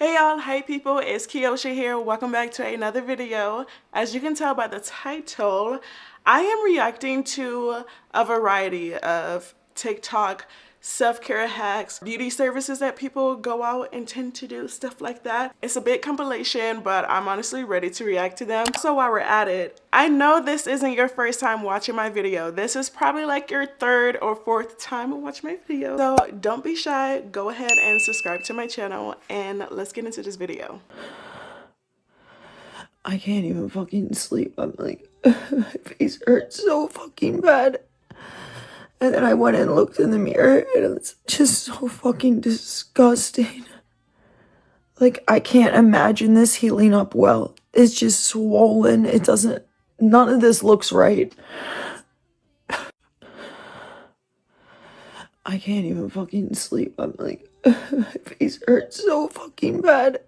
Hey y'all, hey people, it's Kiosha here. Welcome back to another video. As you can tell by the title, I am reacting to a variety of TikTok self-care hacks, beauty services that people go out and tend to do, stuff like that. It's a big compilation, but I'm honestly ready to react to them. So while we're at it, I know this isn't your first time watching my video. This is probably like your third or fourth time watching my video. So don't be shy, go ahead and subscribe to my channel and let's get into this video. I can't even fucking sleep. I'm like, my face hurts so fucking bad. And then I went and looked in the mirror and it's just so fucking disgusting. Like, I can't imagine this healing up well. It's just swollen. It doesn't, none of this looks right. I can't even fucking sleep. I'm like, my face hurts so fucking bad.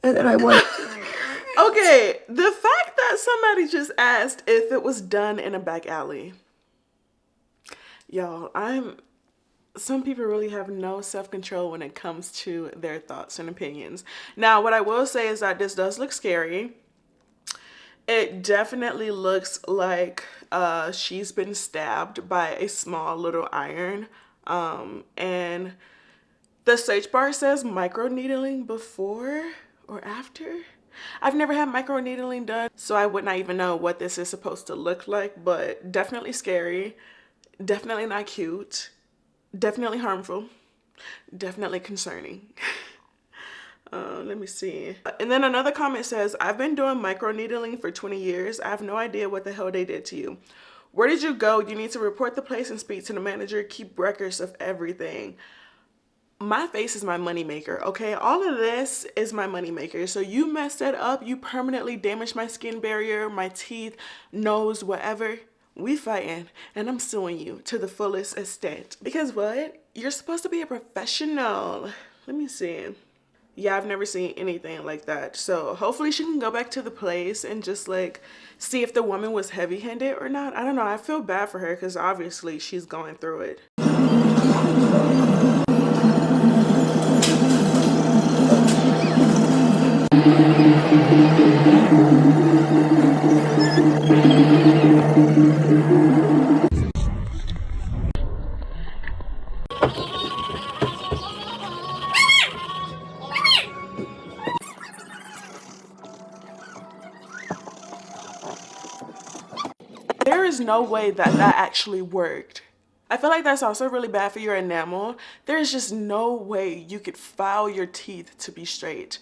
And then I went to the mirror. Okay, the fact that somebody just asked if it was done in a back alley. Y'all, some people really have no self-control when it comes to their thoughts and opinions. Now, what I will say is that this does look scary. It definitely looks like she's been stabbed by a small little iron. And the search bar says microneedling before or after. I've never had microneedling done, so I would not even know what this is supposed to look like, but definitely scary, definitely not cute, definitely harmful, definitely concerning. Let me see. And then another comment says, I've been doing microneedling for 20 years. I have no idea what the hell they did to you. Where did you go? You need to report the place and speak to the manager. Keep records of everything. My face is my moneymaker, okay? All of this is my moneymaker. So you messed that up. You permanently damaged my skin barrier, my teeth, nose, whatever. We fighting, and I'm suing you to the fullest extent. Because what? You're supposed to be a professional. Let me see. Yeah, I've never seen anything like that. So hopefully she can go back to the place and just like see if the woman was heavy-handed or not. I don't know. I feel bad for her because obviously she's going through it. There is no way that that actually worked. I feel like that's also really bad for your enamel. There's just no way you could file your teeth to be straight.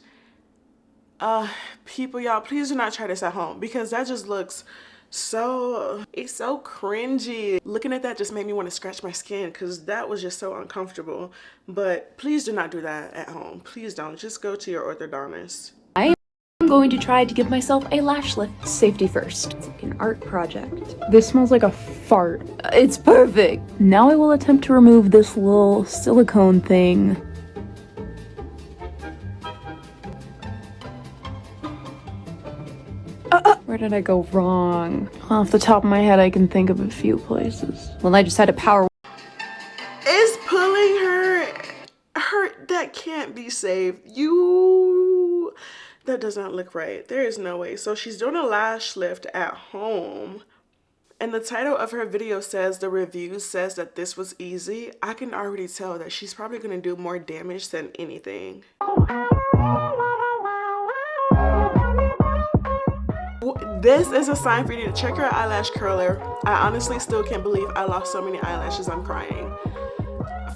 People, y'all, please do not try this at home because that just looks it's so cringy. Looking at that just made me want to scratch my skin because that was just so uncomfortable. But please do not do that at home. Please don't. Just go to your orthodontist. I'm going to try to give myself a lash lift. Safety first. It's like an art project. This smells like a fart. It's perfect. Now I will attempt to remove this little silicone thing. Where did I go wrong? Off the top of my head, I can think of a few places. Well, I just had to power. Is pulling her, that can't be saved. That does not look right. There is no way. So she's doing a lash lift at home. And the title of her video says, the review says that this was easy. I can already tell that she's probably going to do more damage than anything. This is a sign for you to check your eyelash curler. I honestly still can't believe I lost so many eyelashes. I'm crying.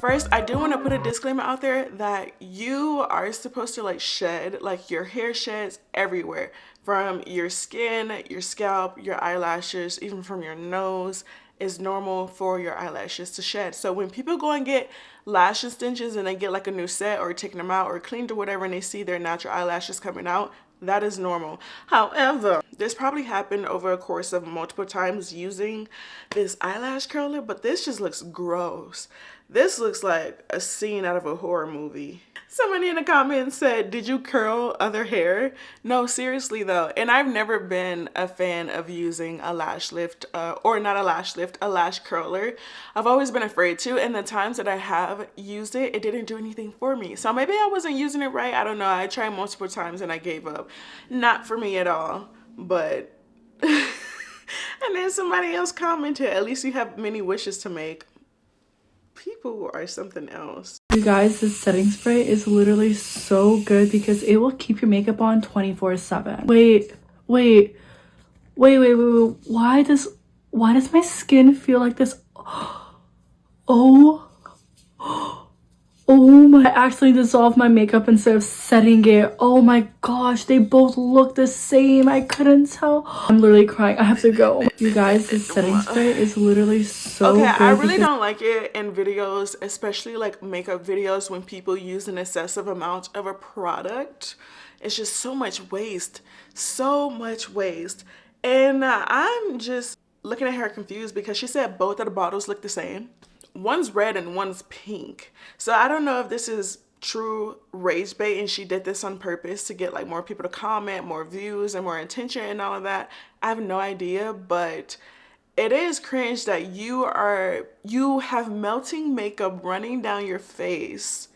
First, I do want to put a disclaimer out there that you are supposed to like shed, like your hair sheds everywhere, from your skin, your scalp, your eyelashes, even from your nose. Is normal for your eyelashes to shed. So when people go and get lash extensions and they get like a new set or taking them out or cleaned or whatever and they see their natural eyelashes coming out, that is normal. However, this probably happened over a course of multiple times using this eyelash curler, but this just looks gross. This looks like a scene out of a horror movie. Somebody in the comments said, did you curl other hair? No, seriously though. And I've never been a fan of using a lash lift, or not a lash lift, a lash curler. I've always been afraid to, and the times that I have used it, it didn't do anything for me. So maybe I wasn't using it right. I don't know. I tried multiple times and I gave up. Not for me at all, but... And then somebody else commented, at least you have many wishes to make. People are something else. You guys, this setting spray is literally so good because it will keep your makeup on 24/7. Wait. Why does my skin feel like this? Oh. Oh my, I actually dissolved my makeup instead of setting it. Oh my gosh, they both look the same. I couldn't tell. I'm literally crying. I have to go. You guys, this setting spray is literally so okay, good. I really don't like it in videos, especially like makeup videos, when people use an excessive amount of a product. It's just so much waste. So much waste. And I'm just looking at her confused because she said both of the bottles look the same. One's red and one's pink. So I don't know if this is true rage bait and she did this on purpose to get like more people to comment, more views and more attention and all of that. I have no idea, but it is cringe that you have melting makeup running down your face,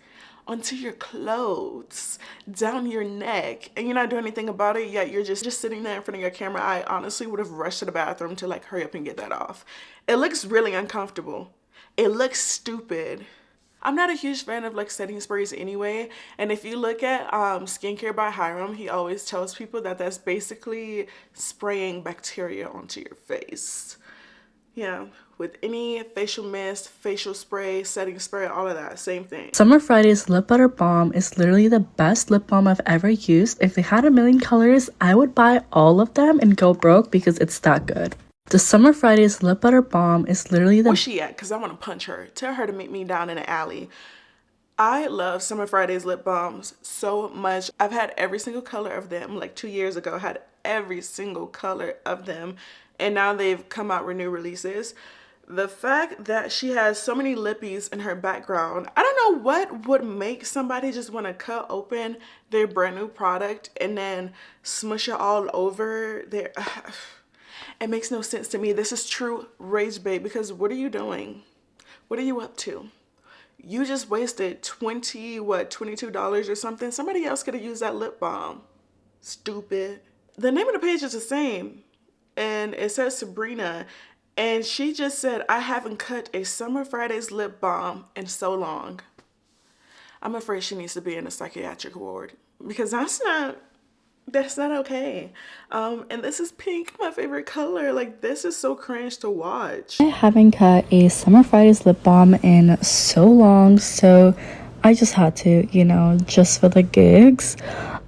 onto your clothes, down your neck, and you're not doing anything about it, yet you're just sitting there in front of your camera. I honestly would have rushed to the bathroom to like hurry up and get that off. It looks really uncomfortable. It looks stupid. I'm not a huge fan of like setting sprays anyway, and if you look at Skincare by Hiram, he always tells people that that's basically spraying bacteria onto your face. Yeah, with any facial mist, facial spray, setting spray, all of that, same thing. Summer Friday's Lip Butter Balm is literally the best lip balm I've ever used. If they had a million colors, I would buy all of them and go broke because it's that good. The Summer Friday's Lip Butter Balm is literally the... Where's she at? Because I want to punch her. Tell her to meet me down in the alley. I love Summer Friday's lip balms so much. I've had every single color of them. Like 2 years ago, I had every single color of them. And now they've come out with new releases. The fact that she has so many lippies in her background, I don't know what would make somebody just want to cut open their brand new product and then smush it all over their... It makes no sense to me. This is true rage bait because what are you doing? What are you up to? You just wasted $22 or something. Somebody else could have used that lip balm. Stupid. The name of the page is the same. And it says Sabrina. And she just said, I haven't cut a Summer Friday's lip balm in so long. I'm afraid she needs to be in a psychiatric ward. Because that's not okay. And this is pink, my favorite color. Like, this is so cringe to watch. I haven't cut a Summer Friday's lip balm in so long, so I just had to, you know, just for the gigs.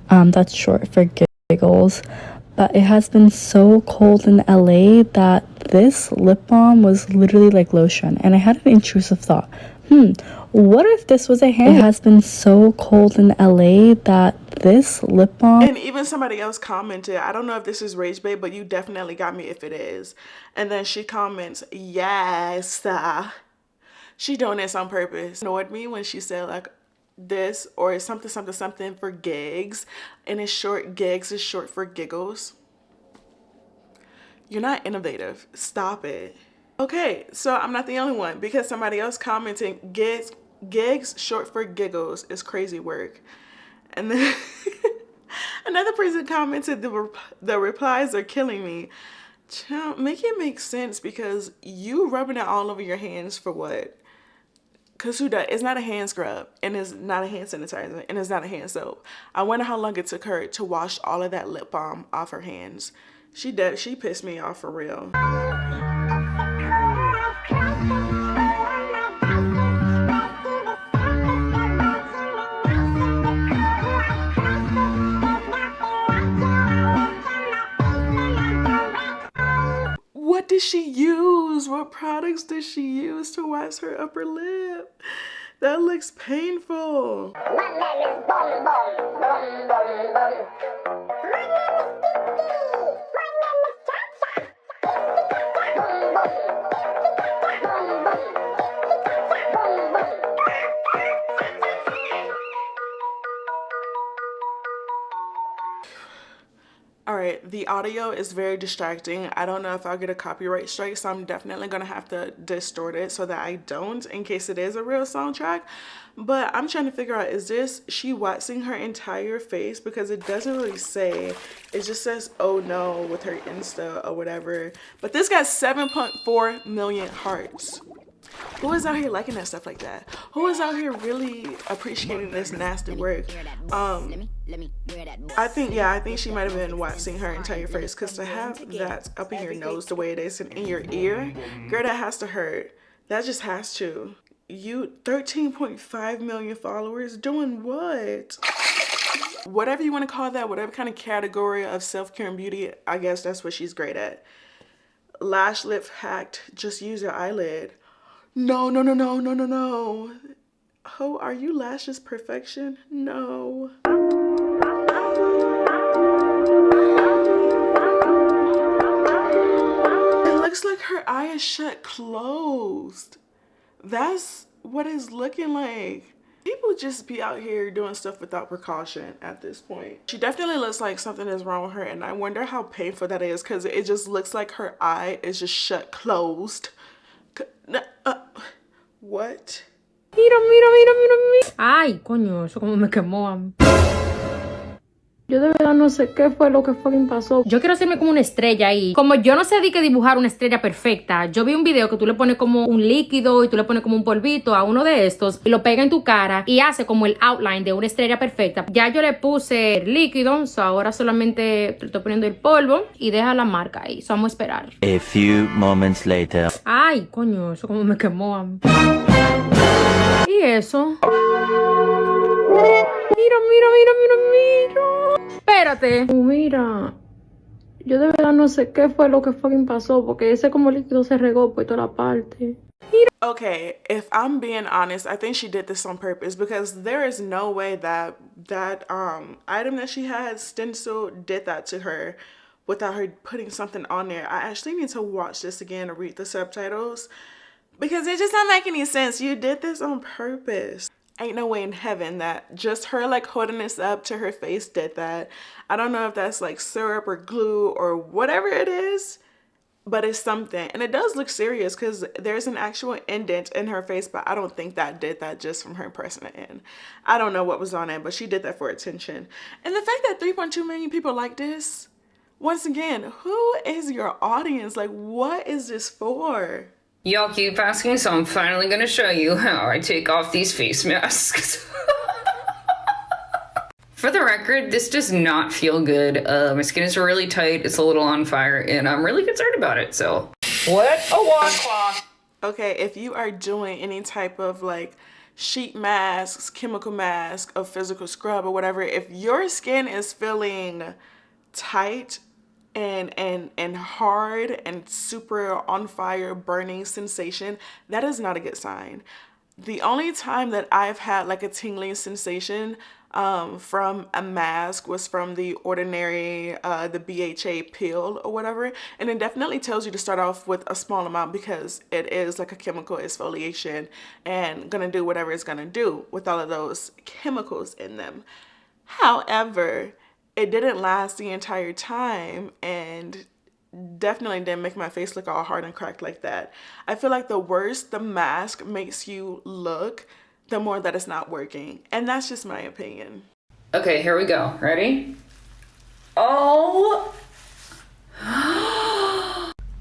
That's short for giggles. But it has been so cold in LA that this lip balm was literally like lotion. And I had an intrusive thought. What if this was a hand? It has been so cold in LA that this lip balm... And even somebody else commented, I don't know if this is rage bait, but you definitely got me if it is. And then she comments, yes. She doing this on purpose. It annoyed me when she said like this or something for gigs. And it's short, gigs is short for giggles. You're not innovative. Stop it. Okay, so I'm not the only one because somebody else commenting, gigs short for giggles is crazy work. And then another person commented, the replies are killing me. Child, make it make sense because you rubbing it all over your hands for what? Because who does? It's not a hand scrub and it's not a hand sanitizer and it's not a hand soap. I wonder how long it took her to wash all of that lip balm off her hands. She pissed me off for real. What did she use? What products did she use to wax her upper lip? That looks painful. My name is Bum Bum, Bum Bum Bum. My name is Dee. My name is Cha Cha. Bum Bum, Bum Bum, Bum Bum. All right, the audio is very distracting. I don't know if I'll get a copyright strike, so I'm definitely gonna have to distort it so that I don't, in case it is a real soundtrack. But I'm trying to figure out, is this she waxing her entire face? Because it doesn't really say. It just says, oh no, with her Insta or whatever. But this got 7.4 million hearts. Who is out here liking that stuff like that? Who is out here really appreciating this nasty work? I think she might have been waxing her entire face, because to have that up in your nose the way it is and in your ear, girl, that has to hurt. That just has to. You 13.5 million followers doing what? Whatever you want to call that, whatever kind of category of self-care and beauty, I guess that's what she's great at. Lash lift hacked, just use your eyelid. No, no, no, no, no, no, no. Oh, are you lashes perfection? No. It looks like her eye is shut closed. That's what it's looking like. People just be out here doing stuff without precaution at this point. She definitely looks like something is wrong with her, and I wonder how painful that is, because it just looks like her eye is just shut closed. What? Mira, mira, mira, mira, mira. Ay, coño, eso como me quemó. Yo de verdad no sé qué fue lo que fucking pasó. Yo quiero hacerme como una estrella ahí. Como yo no sé de qué dibujar una estrella perfecta, yo vi un video que tú le pones como un líquido y tú le pones como un polvito a uno de estos y lo pega en tu cara y hace como el outline de una estrella perfecta. Ya yo le puse el líquido, so ahora solamente le estoy poniendo el polvo y deja la marca ahí. So vamos a esperar. A few moments later. Ay, coño, eso como me quemó. ¿Y eso? Mira, mira, mira, mira, mira. Espérate. Mira, yo de verdad no sé qué fue lo que fucking pasó, porque ese como líquido se regó por toda la parte. Okay, if I'm being honest, I think she did this on purpose, because there is no way that item that she had, stencil, did that to her without her putting something on there. I actually need to watch this again and read the subtitles, because it just don't make any sense. You did this on purpose. Ain't no way in heaven that just her like holding this up to her face did that. I don't know if that's like syrup or glue or whatever it is, but it's something. And it does look serious, because there's an actual indent in her face, but I don't think that did that just from her pressing it in. I don't know what was on it, but she did that for attention. And the fact that 3.2 million people like this, once again, who is your audience? Like, what is this for? Y'all keep asking, so I'm finally gonna show you how I take off these face masks. For the record, this does not feel good. My skin is really tight, it's a little on fire, and I'm really concerned about it, so. What a washcloth. Okay, if you are doing any type of like sheet masks, chemical mask, a physical scrub or whatever, if your skin is feeling tight and hard and super on fire burning sensation, that is not a good sign. The only time that I've had like a tingling sensation from a mask was from the Ordinary, the BHA pill or whatever, and it definitely tells you to start off with a small amount, because it is like a chemical exfoliation and gonna do whatever it's gonna do with all of those chemicals in them. However, it didn't last the entire time, and definitely didn't make my face look all hard and cracked like that. I feel like the worse the mask makes you look, the more that it's not working. And that's just my opinion. Okay, here we go. Ready? Oh.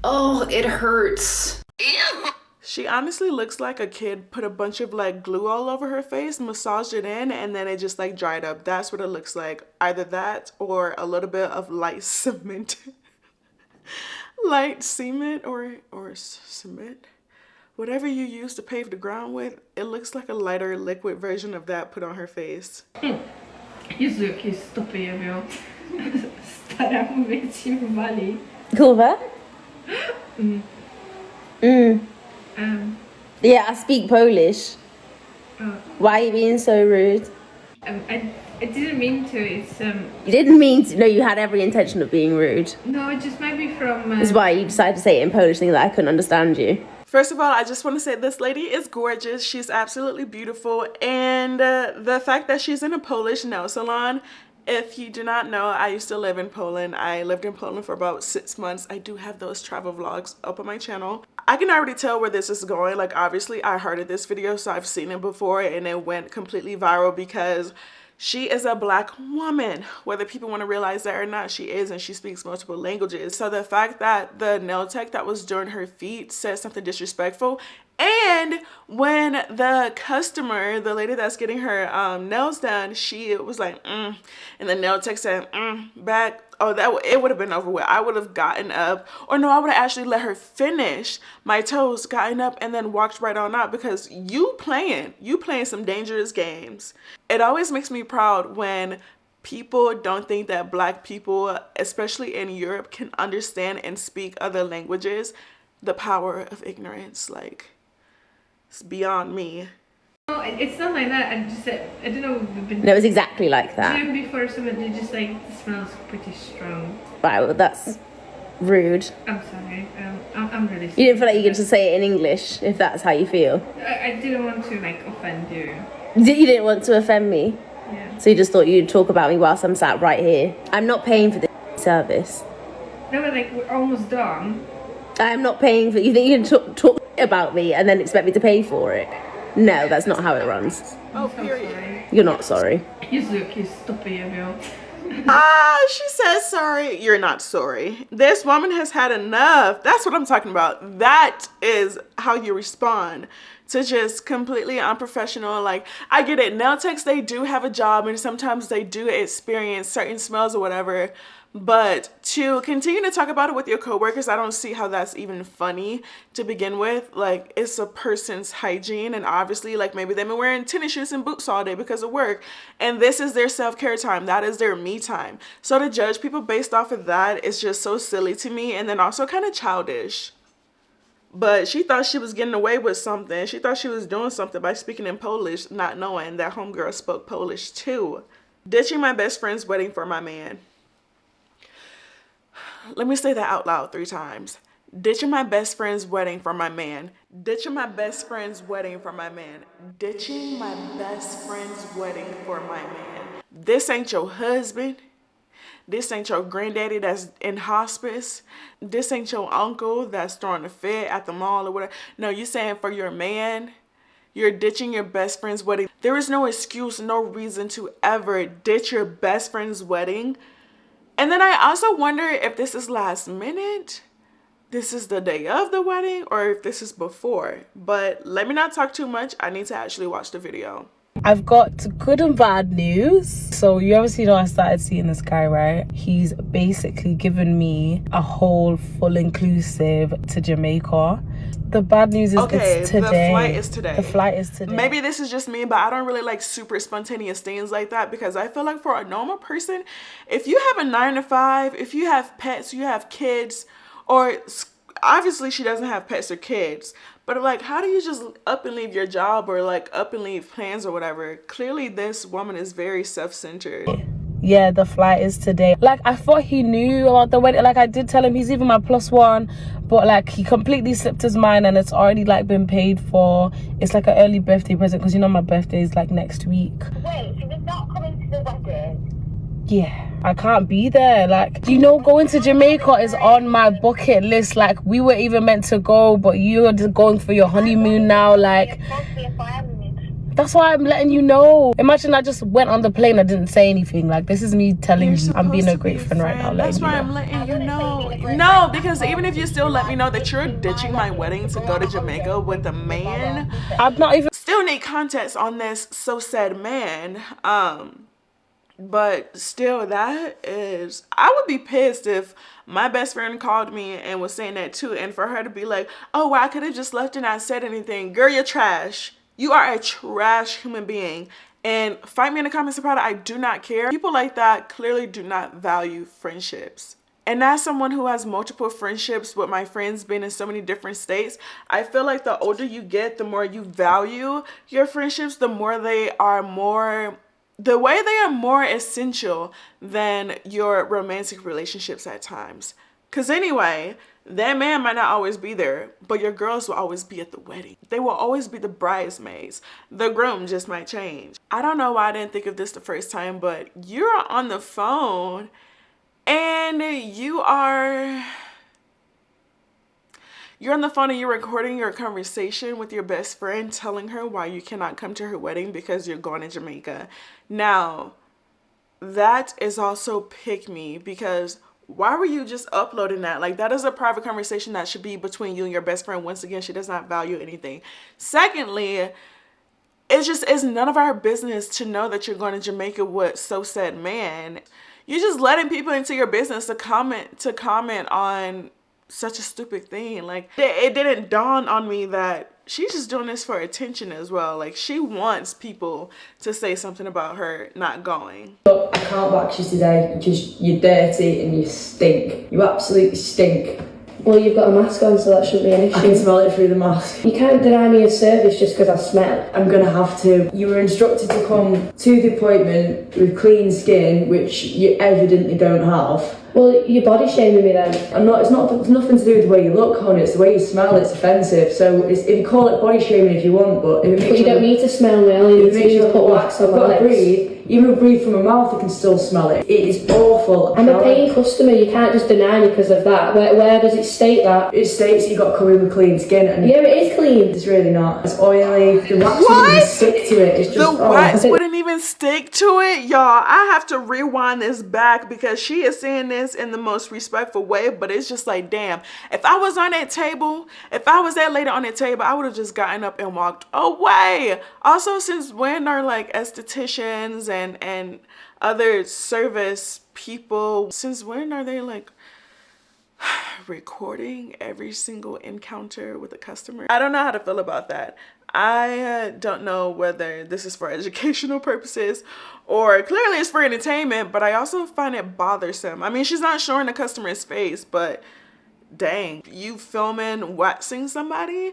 Oh, it hurts. Ew. She honestly looks like a kid put a bunch of like glue all over her face, massaged it in, and then it just like dried up. That's what it looks like. Either that or a little bit of light cement. Light cement or cement. Whatever you use to pave the ground with, it looks like a lighter liquid version of that put on her face. Jezu, jakieś stopy jebią. Stara, mówię ci, wali. Kurwa? Yeah, I speak Polish. Why are you being so rude? I didn't mean to, it's You didn't mean to. No, you had every intention of being rude. no, it just maybe from That's why you decided to say it in Polish, thinking that I couldn't understand you. First of all, I just want to say this lady is gorgeous. She's absolutely beautiful. And the fact that she's in a Polish nail salon If you do not know, I used to live in Poland. I lived in Poland for about 6 months. I do have those travel vlogs up on my channel. I can already tell where this is going. Like, obviously, I heard of this video, so I've seen it before, and it went completely viral because she is a black woman. Whether people want to realize that or not, she is, and she speaks multiple languages. So the fact that the nail tech that was doing her feet said something disrespectful, and when the customer, the lady that's getting her nails done, she was like, and the nail tech said, back. Oh, it would have been over with. I would have gotten up, or no, I would have actually let her finish my toes, gotten up, and then walked right on out, because you playing some dangerous games. It always makes me proud when people don't think that black people, especially in Europe, can understand and speak other languages. The power of ignorance, like, it's beyond me. No, it's not like that. I don't know. No, it was exactly like that. Even before someone, they just like, the smell's pretty strong. Right, well, that's rude. I'm sorry. I'm really sorry. You didn't feel like you could just say it in English if that's how you feel. I didn't want to like offend you. You didn't want to offend me? Yeah. So you just thought you'd talk about me whilst I'm sat right here. I'm not paying for this service. No, but like, we're almost done. I'm not paying for. You think you can talk about me and then expect me to pay for it? No, that's not how it runs. Oh, period. You're not sorry. Just look, you stupid, you. She says sorry. You're not sorry. This woman has had enough. That's what I'm talking about. That is how you respond to just completely unprofessional. Like, I get it. Nail techs, they do have a job, and sometimes they do experience certain smells or whatever. But to continue to talk about it with your coworkers, I don't see how that's even funny to begin with. Like, it's a person's hygiene, and obviously, like, maybe they've been wearing tennis shoes and boots all day because of work, and this is their self-care time. That is their me time. So to judge people based off of that is just so silly to me, and then also kind of childish. But she thought she was getting away with something. She thought she was doing something by speaking in Polish, not knowing that homegirl spoke Polish too. Ditching my best friend's wedding for my man. Let me say that out loud 3 times. Ditching my best friend's wedding for my man. Ditching my best friend's wedding for my man. Ditching my best friend's wedding for my man. This ain't your husband. This ain't your granddaddy that's in hospice. This ain't your uncle that's throwing a fit at the mall or whatever. No, you saying for your man. You're ditching your best friend's wedding. There is no excuse, no reason to ever ditch your best friend's wedding. And then I also wonder if this is last minute, this is the day of the wedding, or if this is before. But let me not talk too much. I need to actually watch the video. I've got good and bad news. So you obviously know I started seeing this guy, right? He's basically given me a whole full inclusive to Jamaica. The bad news is it's today. The flight is today. The flight is today. Maybe this is just me, but I don't really like super spontaneous things like that, because I feel like for a normal person, if you have a 9 to 5, if you have pets, you have kids, or obviously she doesn't have pets or kids, but like, how do you just up and leave your job, or like up and leave plans or whatever? Clearly this woman is very self-centered. Yeah, the flight is today. Like, I thought he knew about the wedding. Like, I did tell him he's even my +1, but like, he completely slipped his mind, and it's already like been paid for. It's like an early birthday present, because you know my birthday is like next week. Wait, so you're not coming to the wedding? Yeah, I can't be there. Like, you know, going to Jamaica is on my bucket list. Like, we were even meant to go, but you're just going for your honeymoon now. Like, that's why I'm letting you know. Imagine I just went on the plane, I didn't say anything. Like, this is me telling you I'm being a great friend right now. That's why I'm letting you know. No, because even if you still let me know that you're ditching my wedding to go to Jamaica with a man, I'm not even... Still need context on this so said man. But still, that is... I would be pissed if my best friend called me and was saying that too, and for her to be like, oh, well, I could have just left and not said anything. Girl, you're trash. You are a trash human being. And fight me in the comments about it. I do not care. People like that clearly do not value friendships. And as someone who has multiple friendships with my friends being in so many different states, I feel like the older you get, the more you value your friendships, the way they are more essential than your romantic relationships at times. Because anyway, that man might not always be there, but your girls will always be at the wedding. They will always be the bridesmaids. The groom just might change. I don't know why I didn't think of this the first time, but you're on the phone and you're on the phone and you're recording your conversation with your best friend, telling her why you cannot come to her wedding because you're going to Jamaica. Now, that is also pick me, because why were you just uploading that? Like, that is a private conversation that should be between you and your best friend. Once again, she does not value anything. Secondly, it's none of our business to know that you're going to Jamaica with so said man. You're just letting people into your business to comment on such a stupid thing. Like, it didn't dawn on me that she's just doing this for attention as well. Like, she wants people to say something about her not going. I can't wax you today because you're dirty and you stink. You absolutely stink. Well, you've got a mask on, so that shouldn't be an issue. I can smell it through the mask. You can't deny me a service just because I smell. I'm gonna have to. You were instructed to come to the appointment with clean skin, which you evidently don't have. Well, you're body shaming me then. It's nothing to do with the way you look, honey. It's the way you smell. It's offensive. So if you call it body shaming if you want, but if it makes But you don't need to smell me. All you need to do is put wax on my lips. breathe. Even breathe from my mouth, I can still smell it. It is awful. I'm a paying customer. You can't just deny me because of that. Where does it state that? It states you got to come in with clean skin. And yeah, it is clean. It's really not. It's oily. The wax wouldn't even stick to it. It's just the wax wouldn't even stick to it, y'all. I have to rewind this back because she is saying this in the most respectful way, but it's just like, damn. If I was on that table, if I was that lady on that table, I would have just gotten up and walked away. Also, since when are like estheticians and other service people, since when are they like recording every single encounter with a customer? I don't know how to feel about that. I don't know whether this is for educational purposes or clearly it's for entertainment, but I also find it bothersome. I mean, she's not showing the customer's face, but dang, you filming waxing somebody?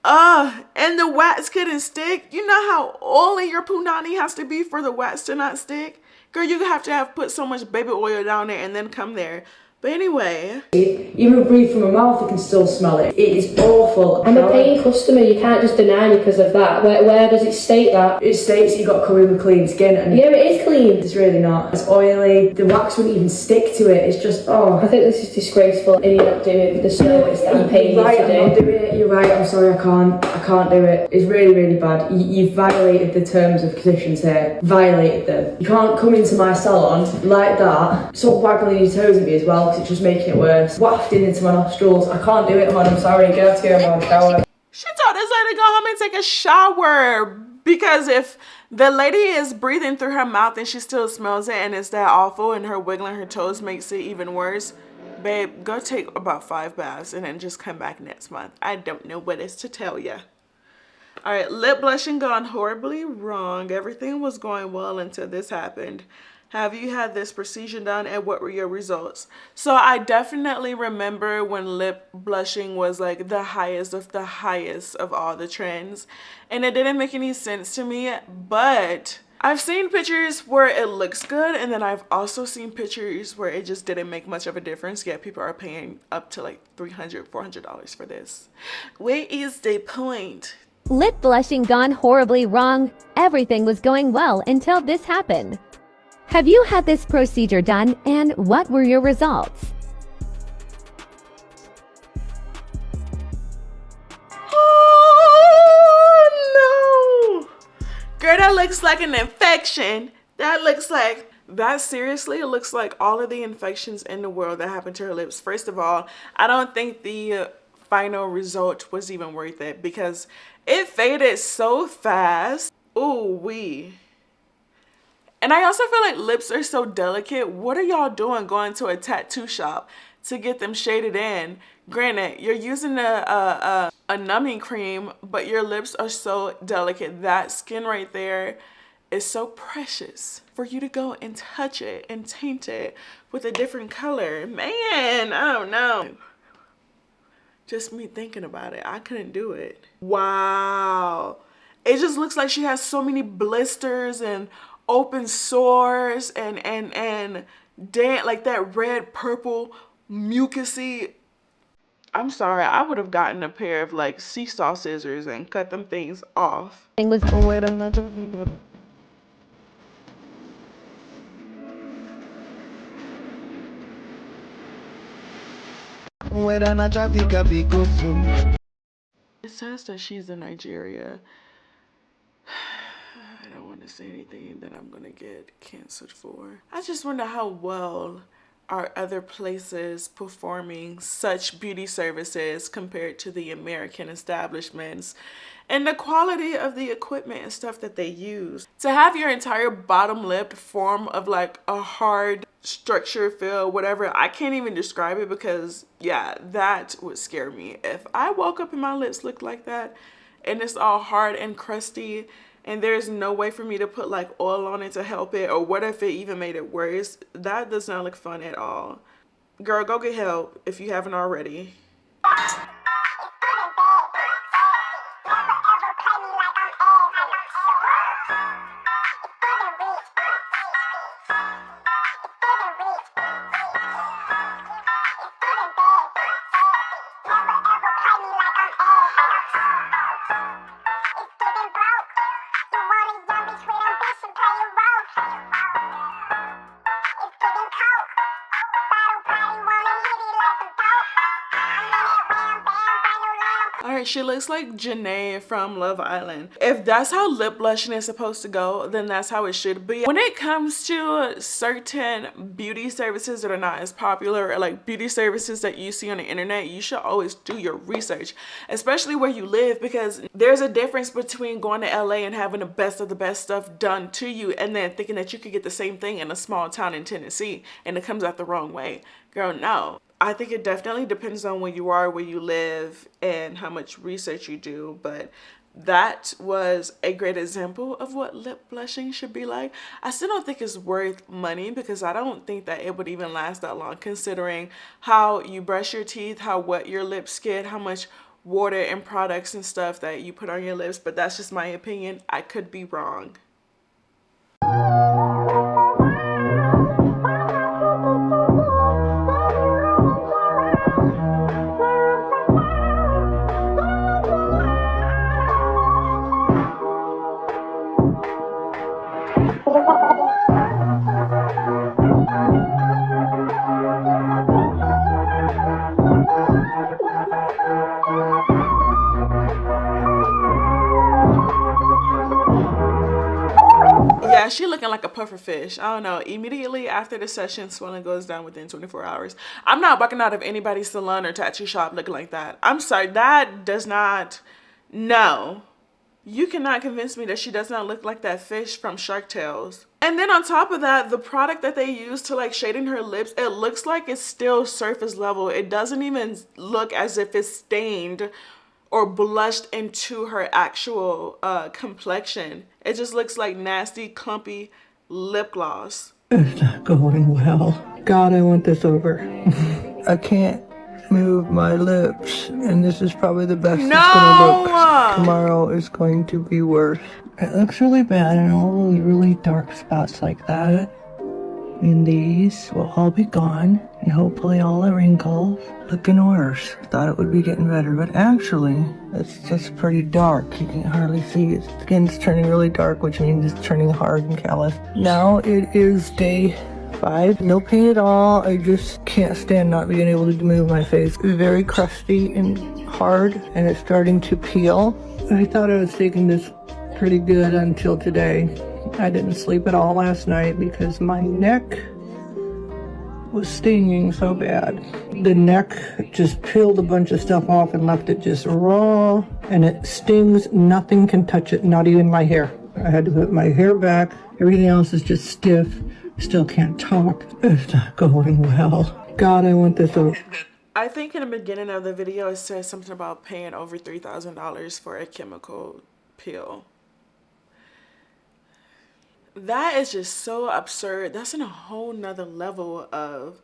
And the wax couldn't stick? You know how oily your punani has to be for the wax to not stick? Girl, you have to have put so much baby oil down there and then come there. But anyway, even breathe from my mouth, I can still smell it. It is awful. I'm a paying customer. You can't just deny me because of that. Where does it state that? It states you got to come in with clean skin. And yeah, it is clean. It's really not. It's oily. The wax wouldn't even stick to it. It's just, oh. I think this is disgraceful, and you're not doing the service that I'm paying you to do. I'm not doing it. You're right. I'm sorry. I can't do it. It's really, really bad. You've violated the terms of conditions here. Violated them. You can't come into my salon like that. Stop waggling your toes at me as well. It's just making it worse. Wafting into my nostrils. I can't do it, man. I'm sorry. Get out here and have a shower. She told this lady to go home and take a shower because if the lady is breathing through her mouth and she still smells it and it's that awful and her wiggling her toes makes it even worse, babe, go take about 5 baths and then just come back next month. I don't know what else to tell you. All right, lip blushing gone horribly wrong. Everything was going well until this happened. Have you had this procedure done and what were your results? So I definitely remember when lip blushing was like the highest of all the trends. And it didn't make any sense to me, but I've seen pictures where it looks good, and then I've also seen pictures where it just didn't make much of a difference, yet people are paying up to like $300, $400 for this. Where is the point? Lip blushing gone horribly wrong. Everything was going well until this happened. Have you had this procedure done and what were your results? Oh no! Girl, that looks like an infection. That seriously, it looks like all of the infections in the world that happened to her lips. First of all, I don't think the final result was even worth it because it faded so fast. Ooh wee. And I also feel like lips are so delicate. What are y'all doing going to a tattoo shop to get them shaded in? Granted, you're using a numbing cream, but your lips are so delicate. That skin right there is so precious for you to go and touch it and taint it with a different color. Man, I don't know. Just me thinking about it, I couldn't do it. Wow. It just looks like she has so many blisters and open sores and like that red purple mucusy. I'm sorry, I would have gotten a pair of like seesaw scissors and cut them things off. Thing was It says that she's in Nigeria. I don't want to say anything that I'm gonna get canceled for. I just wonder how well are other places performing such beauty services compared to the American establishments and the quality of the equipment and stuff that they use. To have your entire bottom lip form of like a hard structure feel, whatever, I can't even describe it because yeah, that would scare me. If I woke up and my lips looked like that and it's all hard and crusty and there's no way for me to put like oil on it to help it, or what if it even made it worse, that does not look fun at all. Girl, go get help if you haven't already. Alright, she looks like Janae from Love Island. If that's how lip blushing is supposed to go, then that's how it should be. When it comes to certain beauty services that are not as popular, or like beauty services that you see on the internet, you should always do your research, especially where you live, because there's a difference between going to LA and having the best of the best stuff done to you and then thinking that you could get the same thing in a small town in Tennessee and it comes out the wrong way. Girl, no. I think it definitely depends on where you are, where you live, and how much research you do, but that was a great example of what lip blushing should be like. I still don't think it's worth money because I don't think that it would even last that long, considering how you brush your teeth, how wet your lips get, how much water and products and stuff that you put on your lips, but that's just my opinion. I could be wrong. Yeah, she looking like a puffer fish. I don't know. Immediately after the session, swelling goes down within 24 hours. I'm not walking out of anybody's salon or tattoo shop looking like that. I'm sorry. That does not... No. You cannot convince me that she does not look like that fish from Shark Tales. And then on top of that, the product that they use to like shading her lips, it looks like it's still surface level. It doesn't even look as if it's stained or blushed into her actual complexion. It just looks like nasty, clumpy lip gloss. It's not going well. God, I want this over. I can't move my lips, and this is probably the best it's gonna look. Tomorrow is going to be worse. It looks really bad, and all those really dark spots like that. And these will all be gone, and hopefully all the wrinkles looking worse. Thought it would be getting better, but actually, it's just pretty dark. You can hardly see it. Skin's turning really dark, which means it's turning hard and callous. Now it is day 5. No pain at all. I just can't stand not being able to move my face. It's very crusty and hard, and it's starting to peel. I thought I was taking this pretty good until today. I didn't sleep at all last night because my neck was stinging so bad. The neck just peeled a bunch of stuff off and left it just raw, and it stings. Nothing can touch it, not even my hair. I had to put my hair back. Everything else is just stiff. Still can't talk. It's not going well. God, I want this over. I think in the beginning of the video it says something about paying over $3,000 for a chemical peel. That is just so absurd. That's in a whole nother level of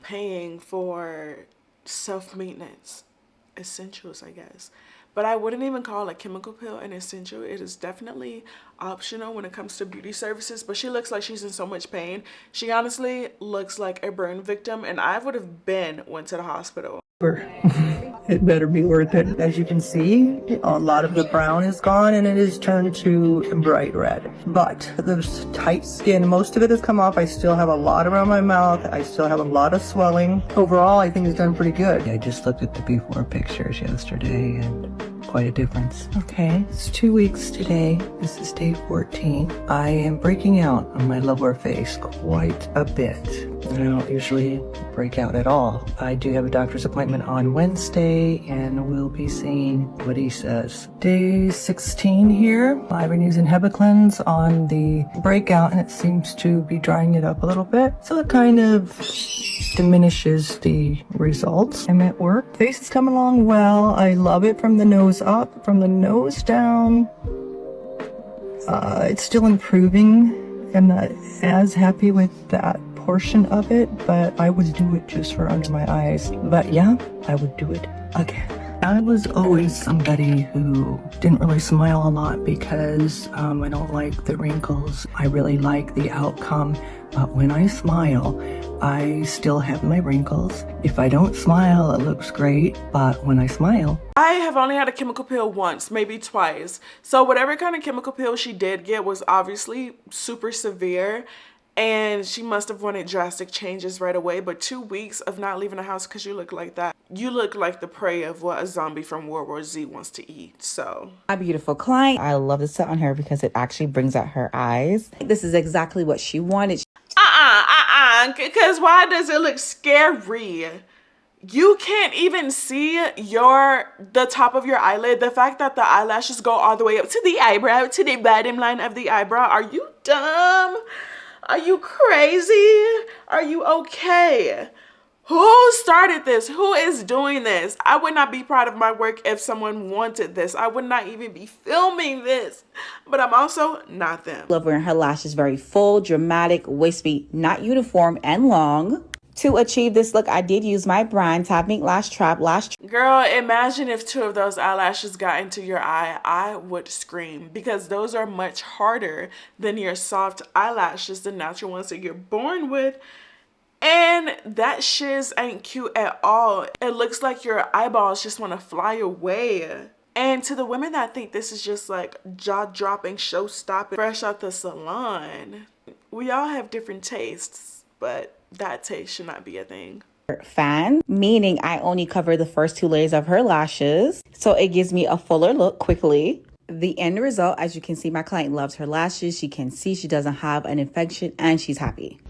paying for self-maintenance essentials, I guess. but I wouldn't even call a chemical peel an essential. It is definitely optional when it comes to beauty services, but she looks like she's in so much pain. She honestly looks like a burn victim, and I would have went to the hospital. It better be worth it. As you can see, a lot of the brown is gone and it is turned to bright red. But the tight skin, most of it has come off. I still have a lot around my mouth. I still have a lot of swelling. Overall, I think it's done pretty good. I just looked at the before pictures yesterday and quite a difference. Okay, it's 2 weeks today. This is day 14. I am breaking out on my lower face quite a bit. I don't usually break out at all. I do have a doctor's appointment on Wednesday and we'll be seeing what he says. Day 16 here. I've been using Hebiclens on the breakout and it seems to be drying it up a little bit. So it kind of diminishes the results. I'm at work. Face is coming along well. I love it from the nose up, from the nose down. It's still improving. I'm not as happy with that portion of it, but I would do it just for under my eyes. But yeah, I would do it again. I was always somebody who didn't really smile a lot because I don't like the wrinkles. I really like the outcome, but when I smile, I still have my wrinkles. If I don't smile, it looks great, but when I smile, I have only had a chemical peel once, maybe twice. So whatever kind of chemical peel she did get was obviously super severe. And she must have wanted drastic changes right away. But 2 weeks of not leaving the house because you look like that, you look like the prey of what a zombie from World War Z wants to eat. So my beautiful client, I love to sit on her because it actually brings out her eyes. This is exactly what she wanted. Because why does it look scary? You can't even see the top of your eyelid. The fact that the eyelashes go all the way up to the eyebrow, to the bottom line of the eyebrow. Are you dumb? Are you crazy? Are you okay? Who started this? Who is doing this? I would not be proud of my work if someone wanted this. I would not even be filming this. But I'm also not them. Love wearing her lashes very full, dramatic, wispy, not uniform, and long. To achieve this look, I did use my brand Top Ink Lash Trap Lash. Girl, imagine if 2 of those eyelashes got into your eye. I would scream because those are much harder than your soft eyelashes, the natural ones that you're born with. And that shiz ain't cute at all. It looks like your eyeballs just want to fly away. And to the women that think this is just like jaw-dropping, show-stopping, fresh out the salon, we all have different tastes, but that taste should not be a thing. Fan, meaning I only cover the first 2 layers of her lashes, so it gives me a fuller look quickly. The end result, as you can see, my client loves her lashes. She can see she doesn't have an infection and she's happy.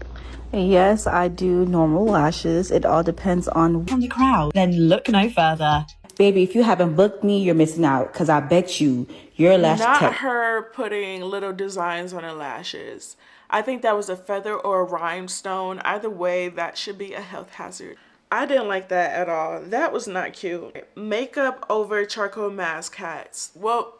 Yes, I do normal lashes. It all depends on the crowd. Then look no further. Baby, if you haven't booked me, you're missing out because I bet you your lash Not her putting little designs on her lashes. I think that was a feather or a rhinestone. Either way, that should be a health hazard. I didn't like that at all. That was not cute. Makeup over charcoal mask hats. Well,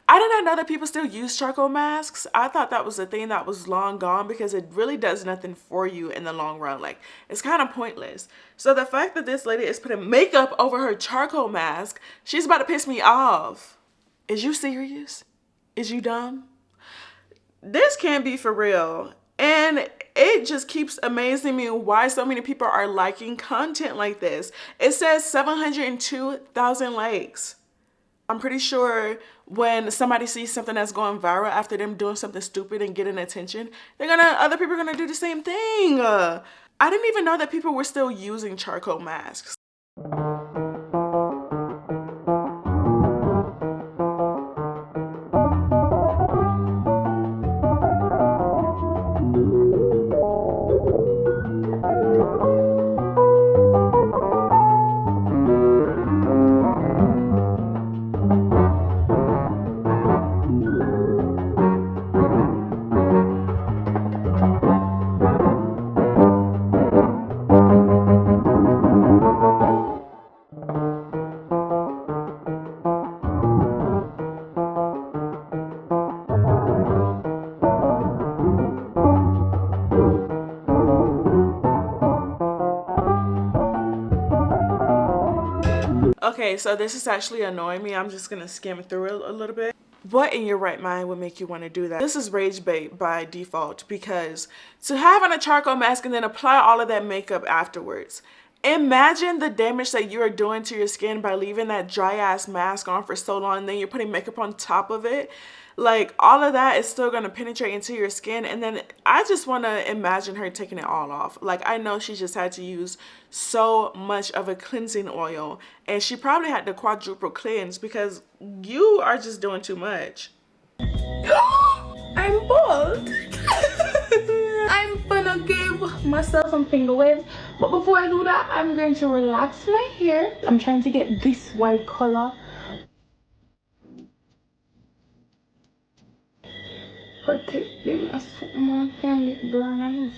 I did not know that people still use charcoal masks. I thought that was a thing that was long gone because it really does nothing for you in the long run. Like, it's kind of pointless. So the fact that this lady is putting makeup over her charcoal mask, she's about to piss me off. Is you serious? Is you dumb? This can't be for real. And it just keeps amazing me why so many people are liking content like this. It says 702,000 likes. I'm pretty sure when somebody sees something that's going viral after them doing something stupid and getting attention, other people are gonna do the same thing. I didn't even know that people were still using charcoal masks. Okay, so this is actually annoying me. I'm just gonna skim through it a little bit. What in your right mind would make you want to do that? This is rage bait by default, because to have on a charcoal mask and then apply all of that makeup afterwards. Imagine the damage that you are doing to your skin by leaving that dry ass mask on for so long, and then you're putting makeup on top of it. Like, all of that is still going to penetrate into your skin, and then I just want to imagine her taking it all off. Like, I know she just had to use so much of a cleansing oil, and she probably had to quadruple cleanse because you are just doing too much. I'm bald. I'm gonna give myself some finger waves, but before I do that, I'm going to relax my hair. I'm trying to get this white color. Protecting us from my family burns.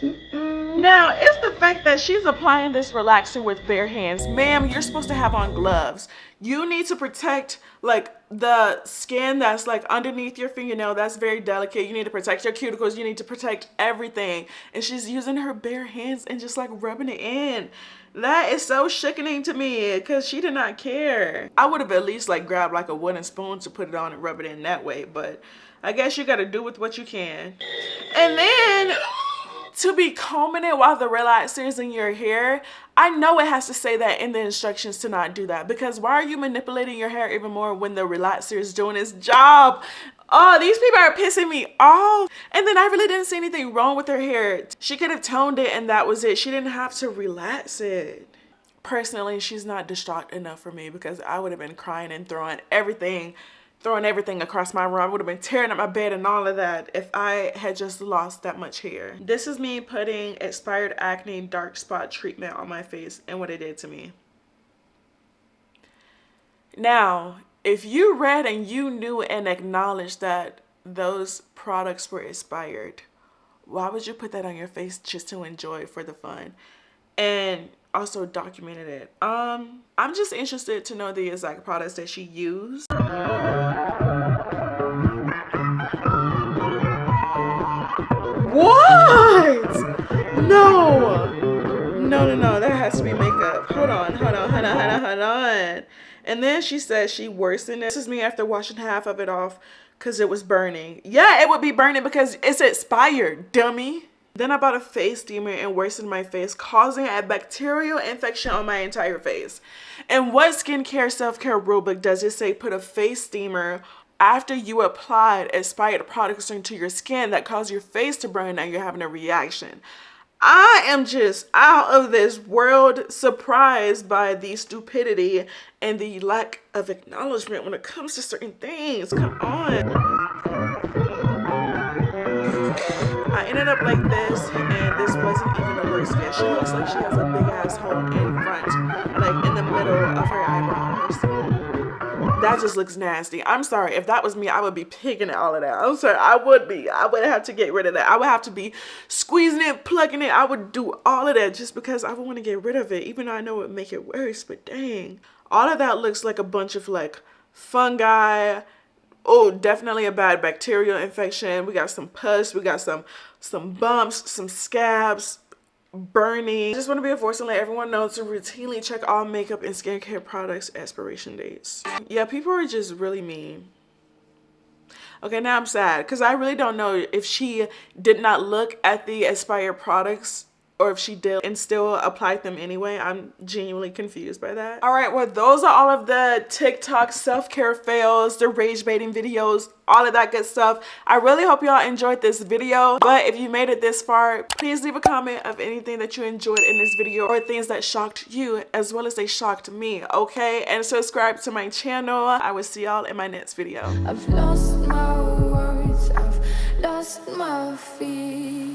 Now, it's the fact that she's applying this relaxer with bare hands. Ma'am, you're supposed to have on gloves. You need to protect, like, the skin that's, like, underneath your fingernail. That's very delicate. You need to protect your cuticles. You need to protect everything. And she's using her bare hands and just, like, rubbing it in. That is so sickening to me because she did not care. I would have at least, like, grabbed, like, a wooden spoon to put it on and rub it in that way. But I guess you got to do with what you can. And then, to be combing it while the relaxer is in your hair, I know it has to say that in the instructions to not do that, because why are you manipulating your hair even more when the relaxer is doing its job? Oh, these people are pissing me off. And then I really didn't see anything wrong with her hair. She could have toned it and that was it. She didn't have to relax it. Personally, she's not distraught enough for me, because I would have been crying and throwing everything across my room. I would have been tearing up my bed and all of that if I had just lost that much hair. This is me putting expired acne dark spot treatment on my face and what it did to me. Now, if you read and you knew and acknowledged that those products were expired, why would you put that on your face just to enjoy for the fun? And also documented it. I'm just interested to know the exact products that she used. What? No, that has to be makeup. Hold on. And then she said she worsened it. This is me after washing half of it off because it was burning. Yeah, it would be burning because it's expired, dummy. Then I bought a face steamer and worsened my face, causing a bacterial infection on my entire face. And what skincare self-care rulebook does it say put a face steamer after you applied expired products into your skin that cause your face to burn and you're having a reaction? I am just out of this world, surprised by the stupidity and the lack of acknowledgement when it comes to certain things. Come on. I ended up like this, and this wasn't even the worst yet. She looks like she has a big ass hole in front, like in the middle of her eyebrows. That just looks nasty. I'm sorry. If that was me, I would be picking at all of that. I'm sorry. I would be. I would have to get rid of that. I would have to be squeezing it, plugging it. I would do all of that just because I would want to get rid of it, even though I know it would make it worse. But dang. All of that looks like a bunch of like fungi. Oh, definitely a bad bacterial infection. We got some pus. We got some bumps, some scabs, burning. I just want to be a voice and let everyone know to routinely check all makeup and skincare products expiration dates. Yeah, people are just really mean. Okay, now I'm sad because I really don't know if she did not look at the expired products or if she did and still applied them anyway. I'm genuinely confused by that. All right, well, those are all of the TikTok self-care fails, the rage baiting videos, all of that good stuff. I really hope y'all enjoyed this video, but if you made it this far, please leave a comment of anything that you enjoyed in this video or things that shocked you as well as they shocked me, okay? And subscribe to my channel. I will see y'all in my next video. I've lost my words, I've lost my feet.